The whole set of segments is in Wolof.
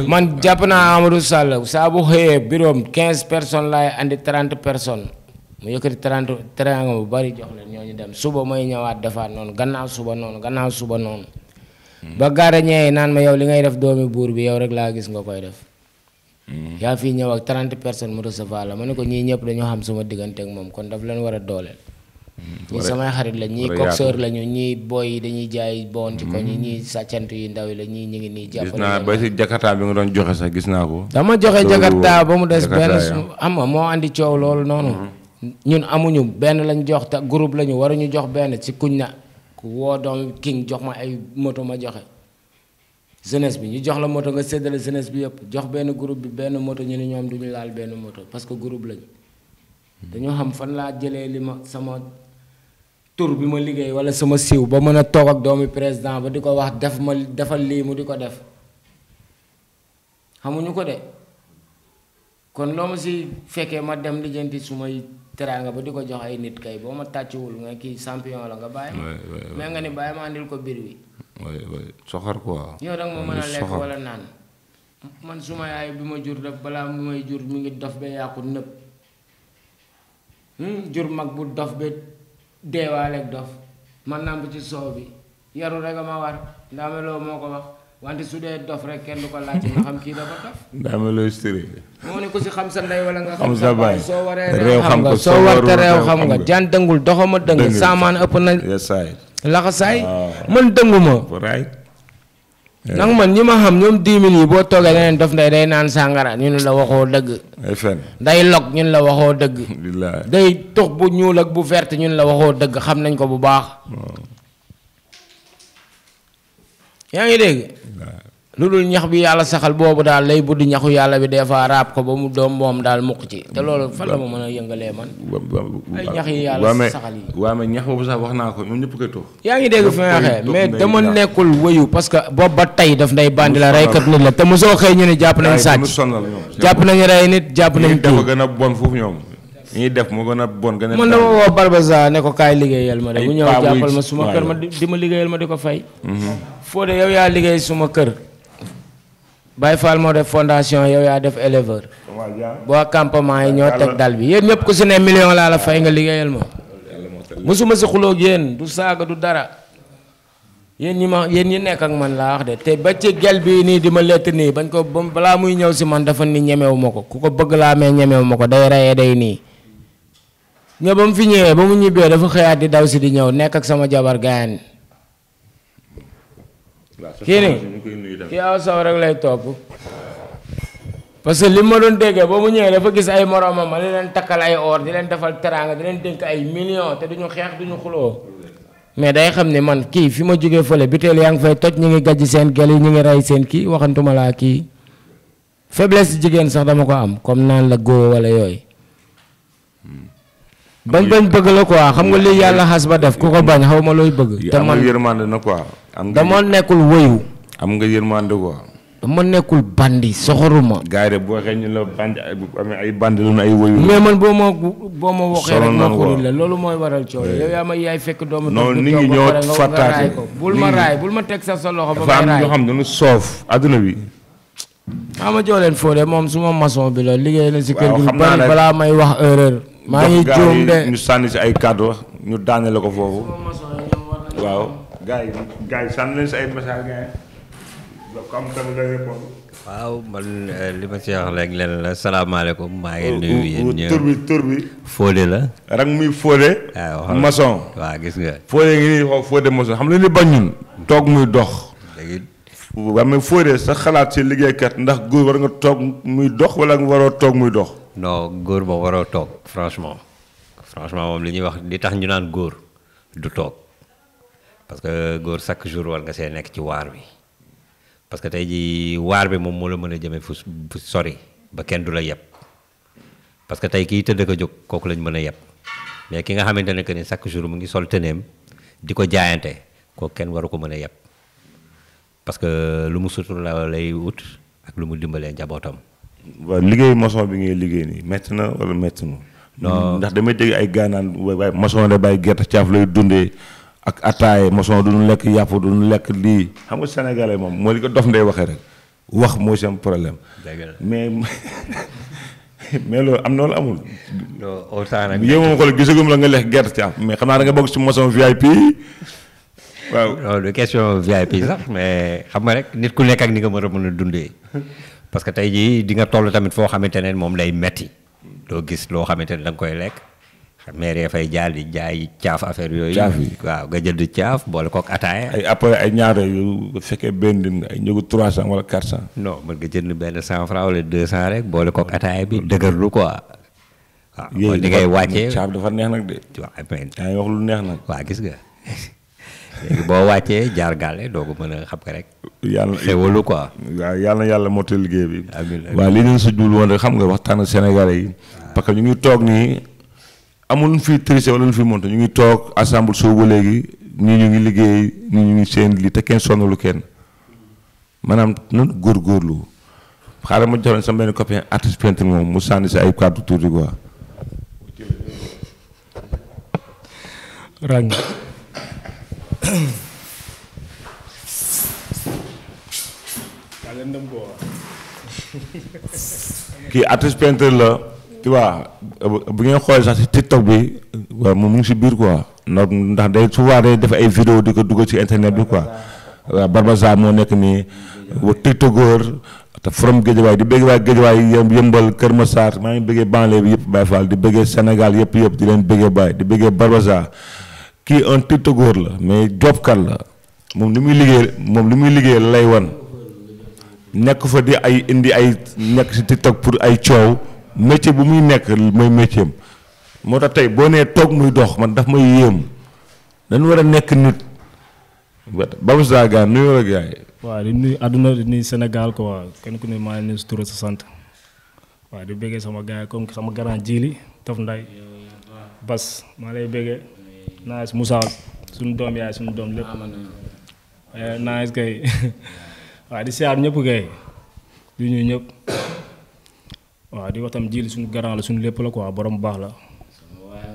man jàpp naa Amadou Sall saa bu xëyee bureau 15 personnes laay andi 30 personnes mu yëkkati 30 teranga bu bari jox leen ñooñu dem suba may ñëwaat defaat noonu gannaaw suba noonu. ba gaara ñëwee naan ma yow li ngay def doomi buur bi yow rek laa gis nga koy def. yaa fii ñëw ak 30 personnes mu recevoir la ma ne ko ñii ñëpp dañoo xam sama diggante ak moom kon daf leen war a dooleel. ñii samay xarit la ñii coxeur lañu ñii boy yi dañuy jaay bon ci ko ñii sàccant yu ndaw yi la ñii ñu ngi nii jàppale. gis naa ba si jakarta bi nga doon joxe sax gis naa ko. dama joxe jakarta ba mu des benn am nga moo andi coow loolu noonu. ñun amuñu benn lañ jox te groupe lañu waruñu jox benn ci kuñ na ku woo doom king jox ma ay moto ma joxe. jeunesse bi ñu jox la moto nga séddale jeunesse bi yëpp jox benn groupe bi benn moto ñu ne ñoom duñu laal benn moto parce que groupe lañu. dañoo xam fan laa jëlee li ma sama tur bi ma liggéey wala sama siiw ba mën a toog ak doomi président ba di ko wax defal lii mu di ko def xamuñu ko de kon loo ma si fekkee ma dem lijjanti su may teraanga ba di ko jox ay nit kay boo ma tàccuwul nga kii champion la nga bàyyi ma mais nga ni bàyyi ma andil ko biir wi soxor quoi yow danga ma mën a lekk wala naan man suma yaay bi ma jur def balaa mu may jur mi ngi dof ba yàqu nëpp jur mag bu dof ba deewaaleeg dof man nàmp ci soow bi yaru rek a ma war ndaameloo moo ko wax wante su dee dof rek kenn du ko laaj nga xam kii dafa dof ndaameloo stéré moo ne ko si xam sa ndey wala nga xam sa baay soo waree réew xam nga soo warte réew xam nga jaan dëngul doxama dëng saamaan ëpp na laxasaay man dënguma nag man ñi ma xam ñoom 10 000 yi boo toogee leneen dof ndey day naan sàngara ñun la waxoo dëgg day log ñun la waxoo dëgg day tux bu ñuul ak bu verte ñun la waxoo dëgg xam nañ ko bu baax yaa ngi dégg lu dul ñax bi yàlla saxal boobu daal lay buddi ñaxu yàlla bi des fois raab ko ba mu doom moom daal mukk ci te loolu fan la ma mën a yëngalee man ay ñax yi yàlla saxal yi waaw mais ñax boobu sax wax naa ko ñoom ñëpp koy tux yaa ngi dégg fi may waxee mais dama nekkul wëyu parce que boobu ba tey daf nday bandi la reykat nit la te mosoo xëy ñu ne jàpp nañ sàcc jàpp nañu rey nit jàpp nañ kii dafa gën a bon foofu ñoom ñuy def moo gën a bon gën a man dama woo Barbaza ne ko kaay liggéeyal ma de bu ñëw jàppal ma suma kër ma di ma liggéeyal ma di ko fay foo de yow yaa liggéey suma kër Baye Fall moo def fondation yow yaa def éleveur boo campement yi ñoo teg dal bi yéen ñëpp ku si ne million laa la fay nga liggéeyal ma mosuma si xuloo ak yéen du saaga du dara yéen ñi nekk ak man laa wax de te ba ci gel bii nii di ma lett nii bañ ko balaa muy ñëw si man dafa ni ñemewu ma ko ku ko bëgg laa mais ñemewu ma ko day reyee day nii ñoo ba mu fi ñëwee ba mu ñibbee dafa xëyaat di daw si di ñëw nekk ak sama jabar gaayan kii nii kii aw saw rek lay topp parce que li ma doon déggee ba mu ñëwee dafa gis ay moromam ma di leen takkal ay or di leen defal teraanga di leen dénk ay millions te duñu xeex duñu xuloo mais day xam ne man kii fi ma jógee fële biteel yaa ngi fay toj ñu ngi gajj seen gel yi ñu ngi rey seen kii waxantuma laa kii faiblesse jigéen sax dama ko am comme naan la góo wala yooyu bañ bëgg la quoi xam nga lii yàlla xas ba def ku ko bañ xaw ma looy bëgg. te man yërmande na quoi. dama nekkul wëyu. am nga yërmande quoi. dama nekkul bandi soxoruma. gars yi de boo waxee ñu la bandi ay bandi lu ay wëyu. mais man boo ma waxee rek ma xuril la loolu mooy waral coono yow yaa ma yaay fekk doomu. non nit ñi ñoo fàttaate bul ma raay bul ma teg sa loxo. ba may raay dafa am ñoo xam ne dañu soof adduna bi. ma joo leen foo de moom suma maçon bi la liggéey na si kër gi bari balaa may wax erreur. maa ngi juum de ñu sànni si ay kàddu ñu daane la ko foofu. waaw gars yi sànni leen si ay message gars yi. waaw man li ma ci wax léegi leneen la salaamaaleykum maa ngi nuyu yéen ñëpp tur bi Fodé la. rek muy Fodé. waaw maçon. waaw gis nga. Fodé ngi nii xaw Fodé maçon xam nga li bañ ñun. toog muy dox. léegi. waaw mais Fodé sa xalaat si liggéeykat ndax góor war nga toog muy dox wala nga waroo toog muy dox. non góor moom waroo toog franchement moom li ñuy wax li tax ñu naan góor du toog parce que góor chaque jour war nga see nekk ci waar bi parce que tey ji waar bi moom moo la mën a jëmee fu sori ba kenn du la yeb parce que tey kii tëdd ko jóg kooku lañ mën a yeb mais ki nga xamante ne que ni chaque jour mu ngi sol tëneem di ko jaayante kooku kenn waru ko mën a yeb parce que lu mu sutur la lay wut ak lu mu dimbalee njabootam. waaw liggéey maçon bi ngay liggéey nii métti na wala métti na. non ndax damay dégg ay gaanaan waaye maçon da bàyyi gerte caaf lay dundee ak ataaye maçon duñu lekk yàpp duñu lekk lii xam nga sénégalais moom mooy li ko dof ndey waxee rek wax mooy seen problème. mais mais loolu am na wala amul. non autant nag. yow moom xool gisagum la nga lekk gerte caaf mais xam naa da nga bokk ci maçon VIP waaw. non du question VIP sax mais xam nga rek nit ku nekk ak ni nga mën a dundee parce que tey jii di nga toll tamit foo xamante ne moom lay metti doo gis loo xamante ne da nga koy lekk maire ya fay jaar di jaay caaf affaire yooyu. caaf yi waaw nga jënd caaf boole kook ataaya. ay après ay ñaata yu fekkee benn din ay njëgu 300 wala 400. non mën nga jënd benn 100 francs wala 200 rek boole kook ataaya bi dëgërlu quoi. waaw mooy li ngay wàccee caaf dafa neex nag de. waaw yaa ngi wax lu neex nag. waaw gis nga léegi boo wàccee jaar gàlle doo ko mën a xam nga rek. yàlla xewalu quoi. waaw yàlla moo teel liggéey bi. amiin waaw li leen si jublu woon rek xam nga waxtaan ak Sénégalais yi. parce que ñu ngi toog nii amul lu fi triché wala lu fi monté ñu ngi toog assemble soobu léegi ñii ñu ngi liggéey ñii ñu ngi seen lii te kenn sonnalu kenn maanaam nan góorgóorlu xaaral ma jox leen sama benn copain artiste peintre moom mu sànni si ay kàddu tuuti quoi. rang kii artiste peintre la tu vois bu ngeen xoolee sax si TikTok bi waaw moom mu ngi si biir quoi ndax day souvent day def ay vidéo di ko dugal ci internet bi quoi waaw Barbaza moo nekk nii wa tiktokeur te from Guédiawaye di bëgg waay Guédiawaye yëmbal Kër Massar maa ngi bëggee banlieue bi yëpp Baye Fall di bëggee Sénégal yëpp di leen bëggee Baye di bëggee Barbaza kii un tiktokeur la mais jobkat la moom li muy liggéey lay wan nekk fa di ay indi ay nekk si TikTok pour ay coow métier bu muy nekk mooy métier am moo tax tey boo nee toog muy dox man daf may yéem dañu war a nekk nit Barbaza gaa nuyu la gars yi. waaw di nuyu àdduna di nuyu Sénégal quoi kenn ku ne maa ngi nuyu si tur sa sant waaw di bëggee sama gars yi comme sama grand Djili Tof Nday Bas maa lay bëggee Naas Moussa suñu doom yaay suñu doom lépp Naas kay waaw di siyaar ñëpp kay di ñuy ñëpp waaw di wax tam Djili suñu grand la suñu lépp la quoi borom baax la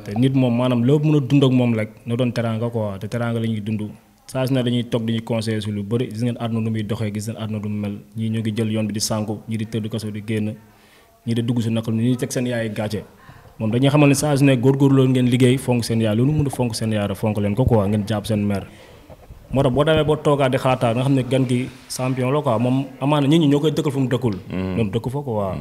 te nit moom maanaam loo mën a dund ak moom rek na doon teraanga quoi te teraanga la ñuy dund. saa su ne dañuy toog dañuy conseiller si lu bëri gis ngeen àdduna nu muy doxee gis ngeen àdduna du mu mel ñii ñu ngi jël yoon bi di sànku ñii di tëdd kaso di génn ñii di dugg si naqal ñii teg seen yaay gàcce moom dañuy xamal ne saa su ne góorgóorlu loolu ngeen liggéey fonk seen yaay loolu mën a fonk seen yaay rek fonk leen ko quoi ngeen jàpp seen mère moo tax boo demee boo toogaat di xalaataat nga xam ne gan gi champion la quoi moom amaana nit ñi ñoo koy dëkkal fu mu dëkkul moom dëkk fa quoi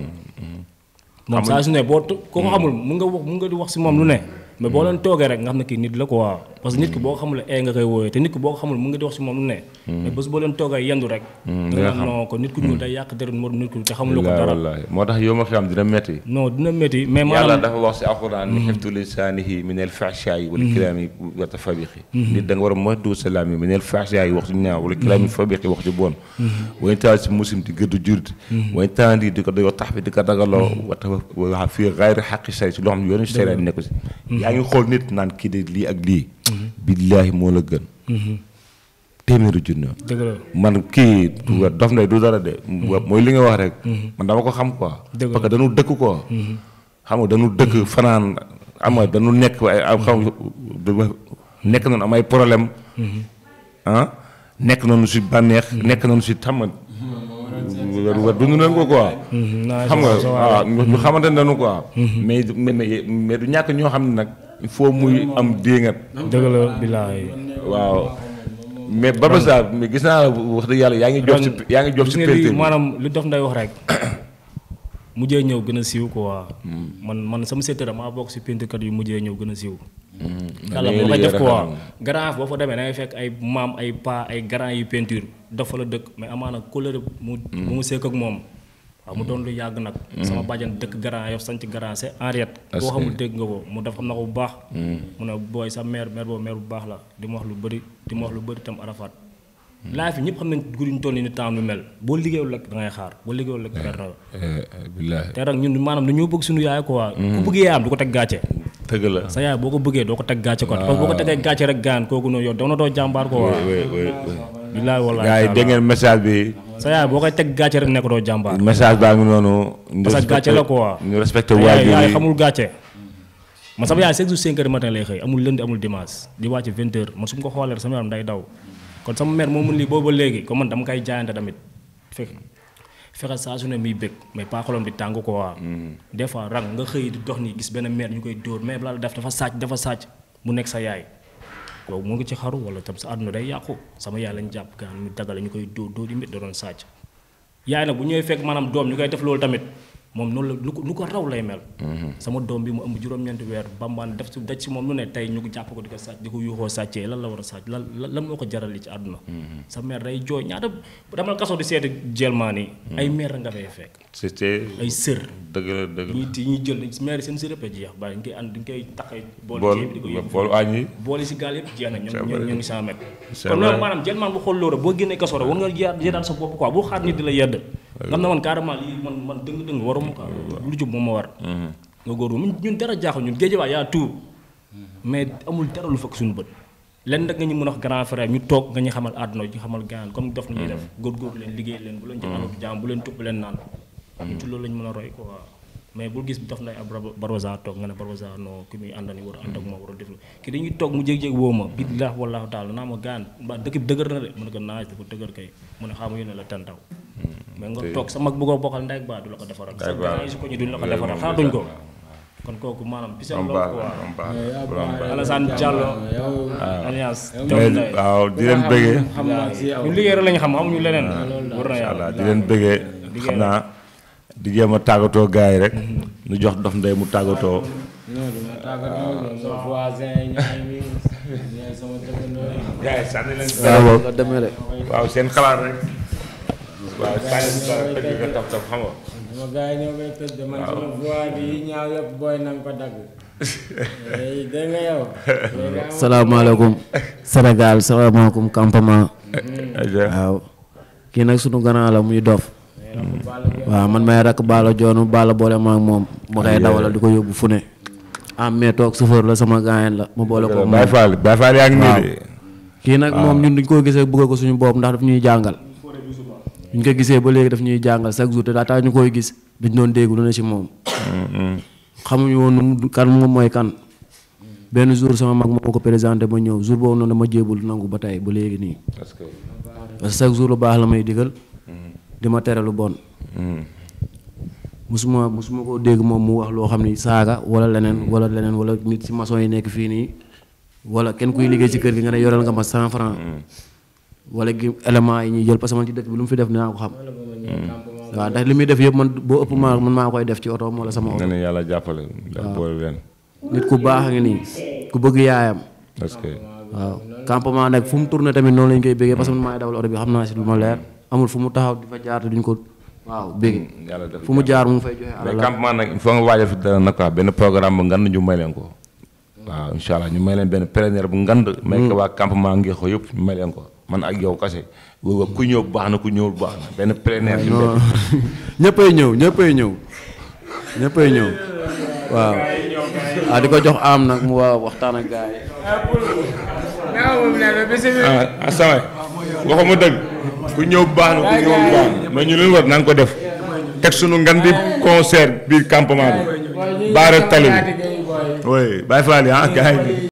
moom saa su ne boo ko xamul mun nga di wax si moom lu ne mais boo leen toogee rek nga xam ne kii nit la quoi parce que nit ki boo ko xamul nga koy wooyee te nit ki boo ko xamul mun nga di wax si moom lu ne mais bés boo leen toogee yendu rek nga xam non ko nit ku ñuul day yàq deret moo nit ku te xamuloo ko dara moo tax yow ma xam dina métti non dina métti mais yàlla dafa wax si alxuraan ni xiftu lisaanihi min al fahshaa'i wal kalaami wa tafabiqi nit da nga war a moytu sa làmmiñ min al fahshaa'i wax ci ñaaw wala kalaami fabiqi wax ci bon wayn taal si muslim di gëddu jurit wayn taal di ko doy tax bi di ko dagaloo wa fii gayri xaqi say si loo xam ne yoonu seeraan nekk si yaa ngi xool nit naan kii de lii ak lii billaahi moo la gën téeméeri junne man kii Dof Nday du dara de mooy li nga wax rek man dama ko xam quoi parce que dañu dëkk quoi xam nga dañu dëkk fanaan am nga dañu nekk ay xam nekk noonu am ay problème nekk noonu si bànneex nekk noonu si xam nga dund nañ ko quoi xam nga waaw ñu xamante ne dañu quoi mais du ñàkk ñoo xam ne nag il faut muy am déngat dëgg la billaahi waaw mais Barbaza mais gis naa wax dëgg yàlla yaa ngi jox si peinture maanaam li Dof Nday wax rek mujjee ñëw gën a siiw quoi man sama secteur maa bokk si peinturekat yu mujjee ñëw gën a siiw yàlla moo koy def quoi grand boo fa demee da ngay fekk ay maam ay pa ay grand yu peinture dafa la dëkk mais amaana couleur bu mu sekk ak moom waaw mu doon lu yàgg nag sama bàjjan dëkk Grand Yoff sanc Grand c'est Henriette koo xamul dégg nga ko mu def xam na ko bu baax mu ne booy sa mère boobu mère bu baax la di ma wax lu bëri tam Arafat laa fi ñëpp xam nañ guddi ñu toll ni temps lu mel boo liggéeyul rek da ngay xaar boo liggéeyul rek perte la te rek ñun maanaam dañoo bëgg suñu yaay quoi ku bëgg yaayam du ko teg gàcce dëgg la sa yaay boo ko bëggee doo ko teg gàcce quoi parce que boo ko tegee gàcce rek gaan kooku noonu yow doona doo jàmbaar ko waa bilaay wallaay gars yi dégg ngeen message bi sa yaay boo koy teg gàcce rek nekk doo jàmbaar message baa ngi noonu parce que gàcce la quoi ñu respecté waajur yaay xamul gàcce man sama yaay chaque jour 5 heures du matin lay xëy amul lundi amul dimanche di wàcc 20 heures man su ma ko xoolee sama yaram day daw kon sama mère moo mun lii boobu ba léegi comme man dama koy jaayante tamit fekk fexe saa su ne muy bëgg mais pas xolam di tàng ko waa. des fois rang nga xëy di dox nii gis benn mère ñu koy dóor mais balaa def dafa sàcc mu nekk sa yaay. yow mu ngi ci xaru wala tam sa àdduna day yàqu sama yaay lañ jàpp gaan ñu dagale ñu koy dóor yi mbir da doon sàcc yaay nag bu ñëwee fekk maanaam doom ñu koy def loolu tamit moom noonu la lu ko raw lay mel. sama doom bi mu ëmb juróom-ñeenti weer bambaan def si daj si moom lu ne tey ñu ko jàpp ko di ko sàcc di ko yuuxoo sàccee lan la war a sàcc lan moo ko jaral li ci àdduna. sa mère day jooy ñaata damal kaso di seeti jelmaan yi ay mère nga fay fekk. c'était ay sër. dëgg la ñuy jël mère seen sër yëpp a jeex bàyyi nga koy ànd di nga koy taxee. bool añ yi bool yi si gaal yëpp jeex na ñoo ngi 100 mètres. kon loolu maanaam jelmaan bu xool loolu boo génnee kaso rek war nga yeedaat sa bopp quoi bu xaar nit di la yedd xam na man carrément lii man dëng waruma ko lu jub moom ma war nga góor ñun dara jaaxul ñun Guédiawaye yaa tout mais amul dara lu fekk suñu bët lenn nag nga ñu mën a wax grand frère ñu toog nga ñu xamal àdduna ñu xamal gaan comme dof na ñuy def góorgóorlu leen liggéey leen bu leen ci anut jaam bu leen tupp leen naan ci loolu lañ mën a roy quoi mais bul gis dof nday ab Barbaza toog nga ne Barbaza non ki muy àndani war a ànd ak moom war a def ki dañuy toog mu jéeg-jéeg woo ma billaah wallaahu taala naa ma gaan ba dëkk bi dëgër na de mu ne ko naaj dafa dëgër kay mu ne xaamu yónnee la tantaw mais nga toog sa mag bu ko bokkal ndey baa du la ko defaral sa gars yi su ko ñu duñ la ko defaral xanaa duñ ko kon kooku maanaam bisam loolu quoi Alassane Diallo alliance waaw di leen bëggee ñu liggéey rek lañ xam amuñu leneen war na yàlla di leen bëggee xam naa di jéem a tàggatoo gars yi rek ñu jox Dof Ndeye mu tàggatoo gars yi sànni leen waaw seen xalaat rek waaw sànni tëgg nga taf taf xam nga sama gars yi ñoo koy tëdd man sama voix bi ñaaw yëpp booy na nga ko dagg dégg nga yow salaamaaleykum Sénégal salaamaaleykum campement waaw kii nag sunu grand la muy Dof waaw man may rakk Balla Joonu Balla boole ma ak moom ma koy dawalal di ko yóbbu fu ne am mais toog chauffeur la sama gaayen la ma boole ko moom Baye Fall yaa ngi nii de kii nag moom ñun duñ ko gisee bëgg ko suñu bopp ndax daf ñuy jàngal ñu ko gisee ba léegi daf ñuy jàngal chaque jour te daa tax ñu koy gis dañ doon dégg lu ne ci moom xamuñu woon kan moom mooy kan benn jour sama mag moo ko présenté ma ñëw jour boobu noonu dama jébul nangu ba tey ba léegi nii parce que chaque jour lu baax la may digal di ma tere lu bon musuma koo dégg moom mu wax loo xam ni saaga wala leneen wala nit ci maçon yi nekk fii nii wala kenn kuy liggéey ci kër gi nga ne yoral nga ma 100 francs wala gi élément yi ñuy jël parce que man ci dëkk bi lu mu fi def dinaa ko xam waaw ndax li muy def yëpp man boo ëpp man maa koy def ci oto wala sama oto. ne yàlla jàppale boole leen nit ku baax a ngi nii ku bëgg yaayam parce que waaw campement nag fu mu tourné tamit noonu lañ koy bëggee parce que man maay dawal oto bi xam naa si lu ma leer amul fu mu taxaw di fa jaar te duñ ko waaw bëggee fu mu jaar mu fay joxe alal mais campement nag il faut nga waajal fi dara nag quoi benn programme bu ngand ñu may leen ko waaw incha allah ñu may leen benn plénière bu ngand may ko waa campement ngi xoo yëpp ñu may leen ko man ak yow kase ku ñëw baax na ku ñëwul baax na benn plénière ci mbedd ñëppay ñëw waaw di ko jox am nag mu waa waxtaan ak gars yi samay waxuma dëgg ku ñëw baax na ku ñëwul baax na mais ñu leen war naan ko def teg sunu ngan di concert biir campement bi baare tali bi oui Baye Fall gars yi